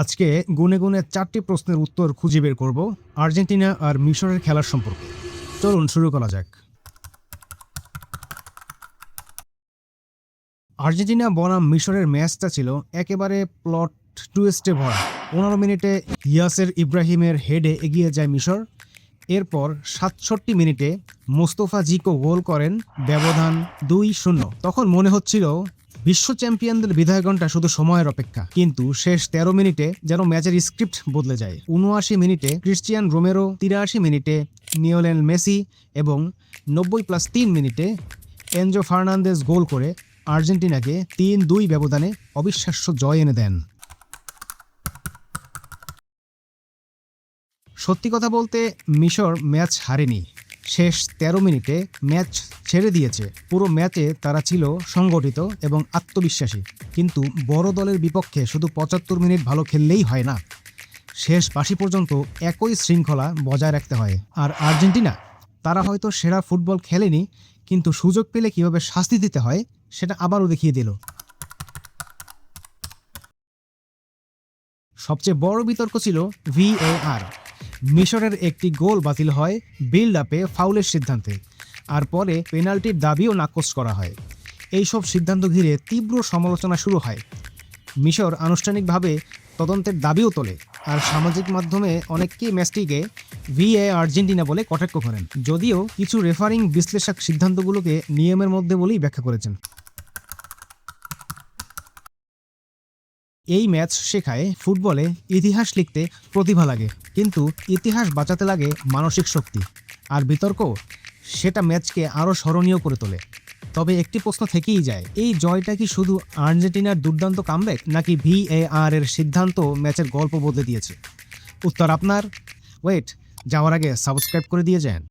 আজকে গুনে গুনে 4টি প্রশ্নের উত্তর খুঁজে বের করব আর্জেন্টিনা আর মিশরের খেলার সম্পর্কে। চলুন শুরু করা যাক। আর্জেন্টিনা বনাম মিশরের ম্যাচটা ছিল একেবারে প্লট টুইস্টে ভরা। 15 মিনিটে ইয়াসের ইব্রাহিমের হেডে এগিয়ে যায় মিশর। এরপর 67 মিনিটে মোস্তফা জিকো গোল করেন, ব্যবধান 2-0। তখন মনে হচ্ছিল বিশ্ব চ্যাম্পিয়নদের বিদায় ঘণ্টা শুধু সময়ের অপেক্ষা। কিন্তু শেষ 13 মিনিটে যেন ম্যাচের স্ক্রিপ্ট বদলে যায়। 79 মিনিটে ক্রিস্টিয়ান রোমেরো, 83 মিনিটে লিওনেল মেসি এবং 90+3 মিনিটে এনজো ফার্নান্দেজ গোল করে আর্জেন্টিনাকে 3-2 ব্যবধানে অবিশ্বাস্য জয় এনে দেন। সত্যি কথা বলতে মিশর ম্যাচ হারেনি। শেষ 13 মিনিটে ম্যাচ ছেড়ে দিয়েছে। পুরো ম্যাচে তারা ছিল সংগঠিত এবং আত্মবিশ্বাসী। কিন্তু বড় দলের বিপক্ষে শুধু 75 মিনিট ভালো খেললেই হয় না, শেষ বাঁশি পর্যন্ত একই শৃঙ্খলা বজায় রাখতে হয়। আর আর্জেন্টিনা, তারা হয়তো সেরা ফুটবল খেলেনি, কিন্তু সুযোগ পেলে কীভাবে শাস্তি দিতে হয় সেটা আবারও দেখিয়ে দিল। সবচেয়ে বড় বিতর্ক ছিল VAR। মিশরের একটি গোল বাতিল হয় বিল্ড আপে ফাউলের সিদ্ধান্তে, আর পরে পেনাল্টির দাবিও নাকচ করা হয়। এইসব সিদ্ধান্ত ঘিরে তীব্র সমালোচনা শুরু হয়। মিশর আনুষ্ঠানিকভাবে তদন্তের দাবিও তোলে, আর সামাজিক মাধ্যমে অনেকেই ম্যাচটিকে VAR আর্জেন্টিনা বলে কটাক্ষ করেন। যদিও কিছু রেফারিং বিশ্লেষক সিদ্ধান্তগুলোকে নিয়মের মধ্যে বলেই ব্যাখ্যা করেছেন। এই ম্যাচ শেখায় ফুটবলে ইতিহাস লিখতে প্রতিভা লাগে, কিন্তু ইতিহাস বাঁচাতে লাগে মানসিক শক্তি। আর বিতর্ক, সেটা ম্যাচকে আরও স্মরণীয় করে তোলে। তবে একটি প্রশ্ন থেকেই যায়, এই জয়টা কি শুধু আর্জেন্টিনার দুর্দান্ত কামব্যাক, নাকি VAR এর সিদ্ধান্ত ম্যাচের গল্প বদলে দিয়েছে? উত্তর আপনার। ওয়েট, যাওয়ার আগে সাবস্ক্রাইব করে দিয়ে যান।